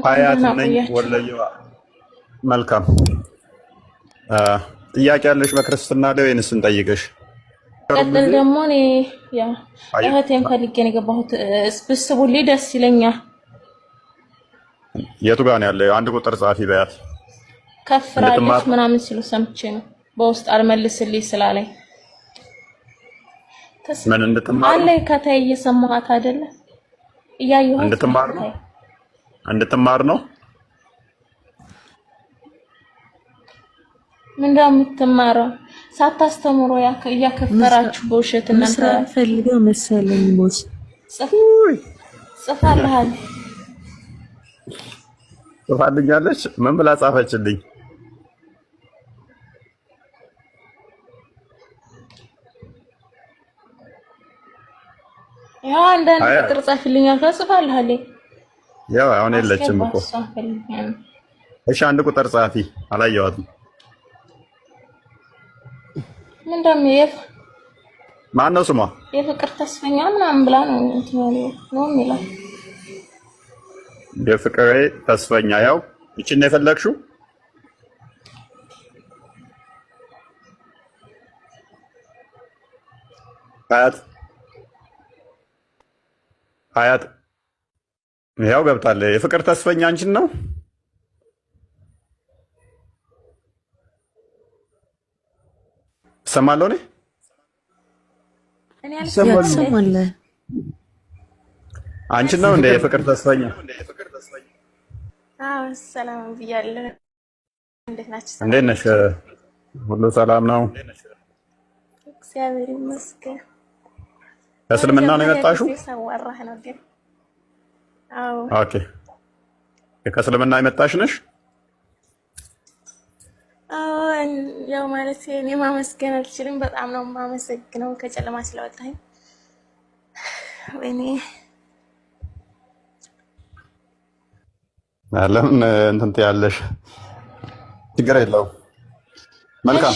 እንኳን ሀያት ደህና ነኝ ቆያችሁ። ወለየዋ። መልካም ጥያቄ ያለሽ በክርስትና ላይ ወይንስ እንጠይቅሽ? ቀጥል ደግሞ እኔ ያው እህቴን ፈልጌ ነው የገባሁት። ብስቡልኝ ደስ ይለኛል። የቱ ጋር ነው ያለው? አንድ ቁጥር ጻፊ በያት ከፍራለች ምናምን ሲሉ ሰምቼ ነው በውስጥ አልመልስልኝ ስላለኝ ምን እንድትማር አለ ከታይ እየሰማኋት አይደለ? እያየኋት እንድትማር ነው። ምንድነው የምትማረው? ሳታስተምሮ እያከፈራችሁ በውሸት እናንተ ፈልገው መሰለኝ ቦስ ጽፋልኛለች። ምን ብላ ጻፈችልኝ? ያው አንዳንድ ቁጥር ጻፍልኛል ከጽፋለሁ። ያው አሁን የለችም እኮ። እሺ አንድ ቁጥር ጻፊ። አላየዋትም። ምንድነው ማን ነው ስሟ? የፍቅር ተስፈኛ ምናምን ብላ ነው ነው የሚለው። የፍቅር ተስፈኛ። ያው እቺን ነው የፈለግሽው? ሀያት ያው ገብታለች። የፍቅር ተስፈኛ አንቺን ነው? ሰማለሁ እኔ ሰማለሁ። አንቺን ነው እንደ የፍቅር ተስፈኛ? አዎ ሰላም ብያለሁ። እንዴት ናችሁ? እንዴት ነሽ? ሁሉ ሰላም ነው? እግዚአብሔር ይመስገን። ከእስልምና ነው የመጣሽው? አዎ። ኦኬ። ከእስልምና የመጣሽ ነሽ? ያው ማለት እኔ ማመስገን አልችልም። በጣም ነው የማመሰግነው ከጨለማ ስለወጣኝ። ወይኔ ለምን እንትን ትያለሽ? ችግር የለውም። መልካም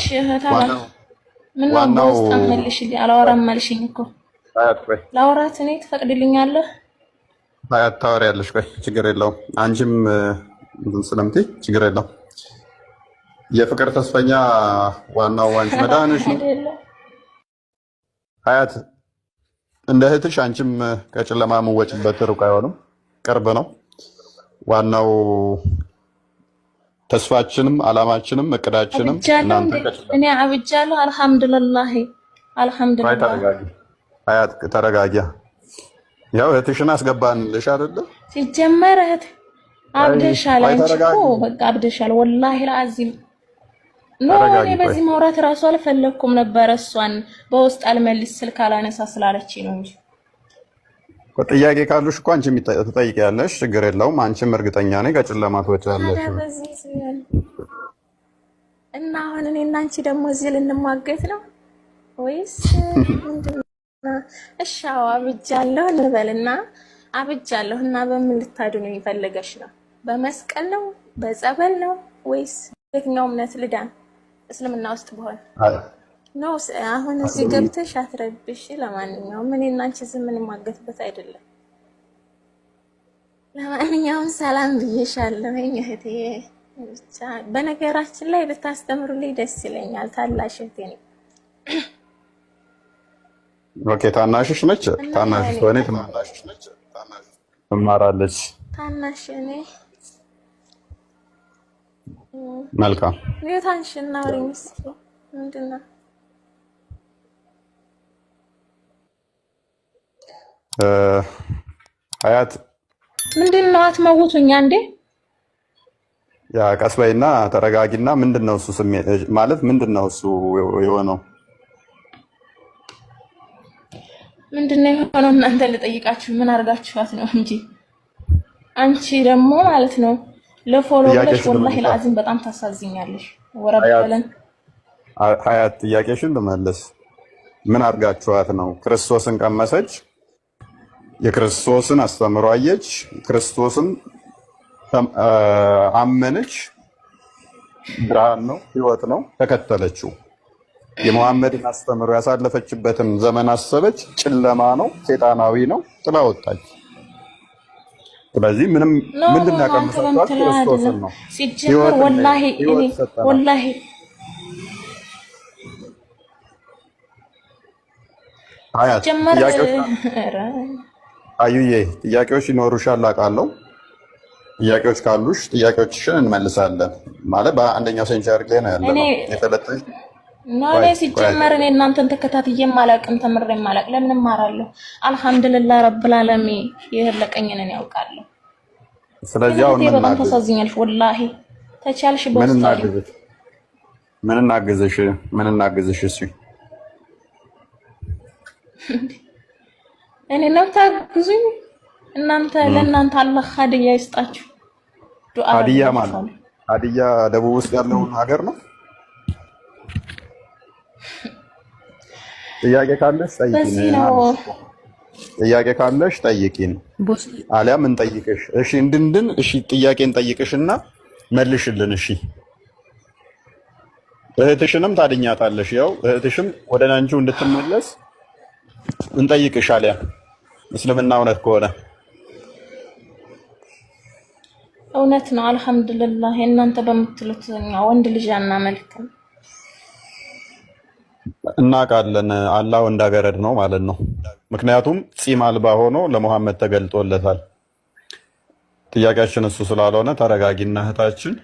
ምን ነው ውስጥ አመልሽልኝ። አላወራም አልሽኝ እኮ ላውራት እኔ ትፈቅድልኛለህ? ሀያት ታወሪያለሽ። ቆይ ችግር የለውም። አንቺም እንትን ስለምትይ ችግር የለውም። የፍቅር ተስፈኛ ዋናው አንቺ መዳንሽ ነው። ሀያት እንደ እህትሽ አንቺም ከጨለማ የምወጭበት ሩቅ አይሆንም፣ ቅርብ ነው። ዋናው ተስፋችንም አላማችንም እቅዳችንም እኔ አብጃለሁ። አልሐምዱሊላህ አልሐምዱሊላህ። ሀያት ተረጋጊ። ያው እህትሽን አስገባንልሽ አይደለ? ሲጀመር እህት አብደሻል። አንቺ እኮ በቃ አብደሻል። ወላሂ ለአዚም እኔ በዚህ ማውራት እራሱ አልፈለኩም ነበር። እሷን በውስጥ አልመልስ ስልክ አላነሳ ስላለች ነው እንጂ ጥያቄ ካሉሽ እኮ አንቺም ትጠይቂያለሽ። ችግር የለውም። አንቺም እርግጠኛ ነኝ ከጨለማ ትወጫለሽ። እና አሁን እኔ እና አንቺ ደግሞ እዚህ ልንሟገት ነው ወይስ ምንድን ነው? እሺ አዎ አብጃለሁ እንበልና አብጃለሁ እና በምን ልታድኑ ይፈልገሽ ነው? በመስቀል ነው? በጸበል ነው? ወይስ የትኛው እምነት ልዳን? እስልምና ውስጥ በሆነ ነው። አሁን እዚህ ገብተሽ አትረብሽ። ለማንኛውም እኔ እና አንቺ ዝም እንማገትበት አይደለም። ለማንኛውም ሰላም ብዬሻለሁ እህቴ። ብቻ በነገራችን ላይ ብታስተምሩልኝ ደስ ይለኛል። ታላሽ እህቴ ነኝ። ኦኬ። ታናሽሽ ነች? ታናሽሽ ሆነ ትማራለች ነች? ትማራለች። ታናሽ እኔ መልካም ኔታንሽና ወሪንስ ምንድነው? ሀያት ምንድነው? አትመውቱኛ እንዴ? ያ ቀስ በይና ተረጋጊና። ምንድነው እሱ ስሜት ማለት ምንድነው እሱ የሆነው? ምንድነው የሆነው? እናንተ ልጠይቃችሁ ምን አድርጋችኋት ነው እንጂ አንቺ ደግሞ ማለት ነው ለፎሎ ብለሽ ወላሂ ለአዚም በጣም ታሳዝኛለሽ። ወረበለን ሀያት ጥያቄሽን ልመልስ። ምን አድርጋችኋት ነው? ክርስቶስን ቀመሰች፣ የክርስቶስን አስተምሮ አየች፣ ክርስቶስን አመነች። ብርሃን ነው፣ ህይወት ነው፣ ተከተለችው። የመሐመድን አስተምሮ ያሳለፈችበትን ዘመን አሰበች። ጨለማ ነው፣ ሴጣናዊ ነው፣ ጥላ ወጣች። ስለዚህ ምንም ምንድን ነው ያቀመሰባት ክርስቶስን ነው። ሲጀመር ወላሂ አያት አዩዬ ጥያቄዎች ይኖሩሻል አውቃለሁ። ጥያቄዎች ካሉሽ ጥያቄዎችሽን እንመልሳለን። ማለት በአንደኛው ሴንቸሪ ላይ ነው ያለነው የተለጠኝ እኔ ሲጀመር እኔ እናንተን ተከታትዬም አላውቅም ተምሬም አላውቅ። ለምን እማራለሁ? አልሐምዱሊላህ ረብል ዓለሚን የለቀኝን እኔ ያውቃለሁ። ስለዚህ አሁን በጣም ተሳዝኛለሽ ወላሂ። ተቻልሽ ምን እናግዝሽ? እሺ እኔ ነው ታግዙኝ እናንተ። ለእናንተ አላህ ሀዲያ ይስጣችሁ። ዱአ ሀዲያ ማለት ሀዲያ ደቡብ ውስጥ ያለውን ሀገር ነው። ጥያቄ ካለሽ ጠይቂን፣ አሊያም እንጠይቅሽ። እሺ እንድንድን እሺ ጥያቄ እንጠይቅሽና መልሽልን። እሺ እህትሽንም ታድኛታለሽ። ያው እህትሽም ወደ አንቺው እንድትመለስ እንጠይቅሽ። አሊያም እስልምና እውነት ከሆነ እውነት ነው። አልሐምዱሊላህ እናንተ በምትሉት ወንድ ልጅ አናመልክም። እናውቃለን። አላህ ወንዳገረድ ነው ማለት ነው። ምክንያቱም ጺም አልባ ሆኖ ለሙሐመድ ተገልጦለታል። ጥያቄያችን እሱ ስላልሆነ ተረጋጊና እህታችን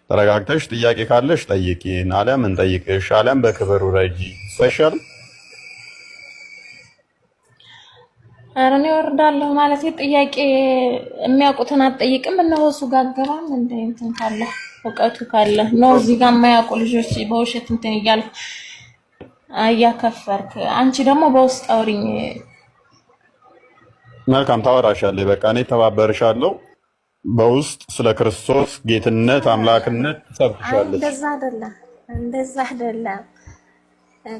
ተረጋግተሽ ጥያቄ ካለሽ ጠይቂን፣ አሊያም እንጠይቅሽ፣ አሊያም በክብር ውረጂ ይሻል። ኧረ እኔ እወርዳለሁ ማለት ጥያቄ የሚያውቁትን አትጠይቅም። እነሆ እሱ ጋር ገባም እንደ እንትን ካለ እውቀቱ ካለ ነው። እዚህ ጋር የማያውቁ ልጆች በውሸት እንትን እያልኩ እያከፈርክ፣ አንቺ ደግሞ በውስጥ አውሪኝ። መልካም ታወራሻለህ። በቃ እኔ ተባበርሻለሁ። በውስጥ ስለ ክርስቶስ ጌትነት አምላክነት ትሰብክሻለች። እንደዛ አይደለም።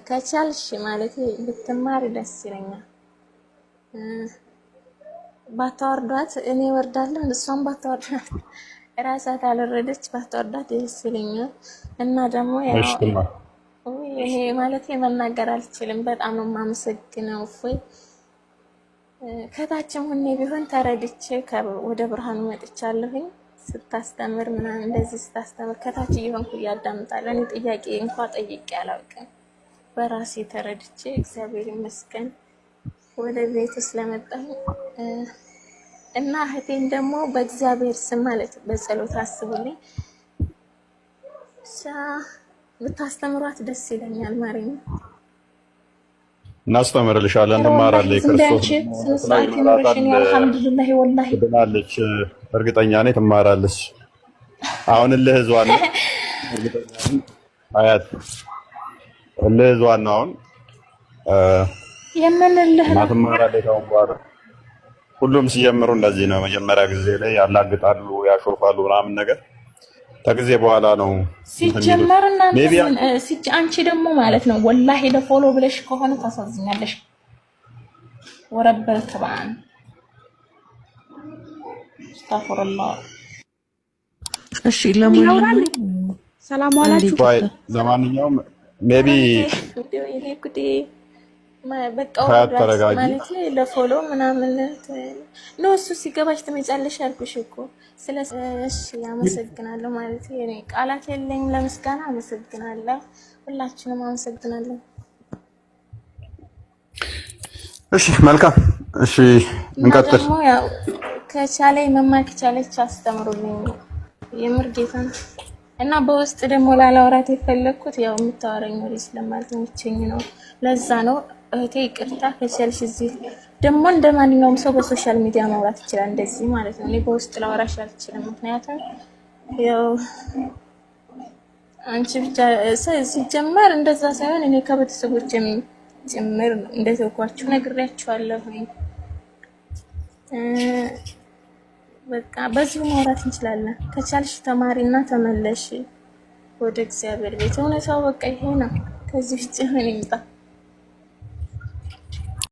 ከቻልሽ ማለት ብትማሪ ደስ ይለኛል። ባታወርዷት እኔ ወርዳለሁ፣ እሷም ባታወርዷት ራሳት አልወረደች ባታወርዷት ደስ ይለኛል። እና ደግሞ ያው እኔ ማለት መናገር አልችልም። በጣም ነው የማመሰግነው። እፎይ ከታችም ሁኔ ቢሆን ተረድቼ ወደ ብርሃኑ መጥቻለሁኝ። ስታስተምር ምናምን እንደዚህ ስታስተምር ከታች እየሆንኩ እያዳምጣለሁ። እኔ ጥያቄ እንኳን ጠይቄ አላውቅም። በራሴ ተረድቼ እግዚአብሔር ይመስገን ወደ ቤቱ ስለመጣሁ እና እህቴን ደግሞ በእግዚአብሔር ስም ማለት በጸሎት አስቡልኝ። ብታስተምሯት ደስ ይለኛል። ማርያም እናስተምርልሻለን፣ ትማራለች። ክርስቶስ አልሐምዱሊላህ ወላሂ ብላለች። እርግጠኛ ነኝ ትማራለች። አሁን ለህዝዋን አያት ለህዝዋን ነው አሁን የምንልህ ነው። ትማራለች። አሁን በኋላ ሁሉም ሲጀምሩ እንደዚህ ነው። መጀመሪያ ጊዜ ላይ ያላግጣሉ፣ ያሾፋሉ ምናምን ነገር ከጊዜ በኋላ ነው ሲጀመር። እናንተ አንቺ ደግሞ ማለት ነው ወላሂ ለፎሎ ብለሽ ከሆነ ታሳዝኛለሽ። ወረበል ተባን አስተግፊሩላህ። እሺ ለማንኛውም ሰላም አላችሁ። ለማንኛውም ሜቢ በቃ ማለት ለፎሎ ምናምን ነው። እሱ ሲገባሽ ትመጫለሽ አልኩሽ እኮ። እሺ አመሰግናለሁ ማለት እኔ ቃላት የለኝም ለምስጋና። አመሰግናለሁ፣ ሁላችንም አመሰግናለሁ። እሺ መልካም። እሺ እንቀጥል። ያው ከቻለኝ መማር ከቻለች አስተምሩልኝ የምር ጌታን። እና በውስጥ ደግሞ ላላወራት የፈለኩት ያው የምታወራኝ ወሬ ስለማልተመቸኝ ነው። ለዛ ነው እህቴ ይቅርታ። ከቻልሽ እዚህ ደግሞ እንደማንኛውም ሰው በሶሻል ሚዲያ ማውራት ይችላል፣ እንደዚህ ማለት ነው። እኔ በውስጥ ላወራሽ አልችልም። ምክንያቱም ያው አንቺ ብቻ ሲጀመር እንደዛ ሳይሆን እኔ ከቤተሰቦቼም ጭምር እንደተውኳችሁ ነግሬያችኋለሁ። በቃ በዚሁ ማውራት እንችላለን። ከቻልሽ ተማሪና ተመለሽ ወደ እግዚአብሔር ቤት። እውነታው በቃ ይሄ ነው። ከዚህ ውጭ ምን ይምጣ?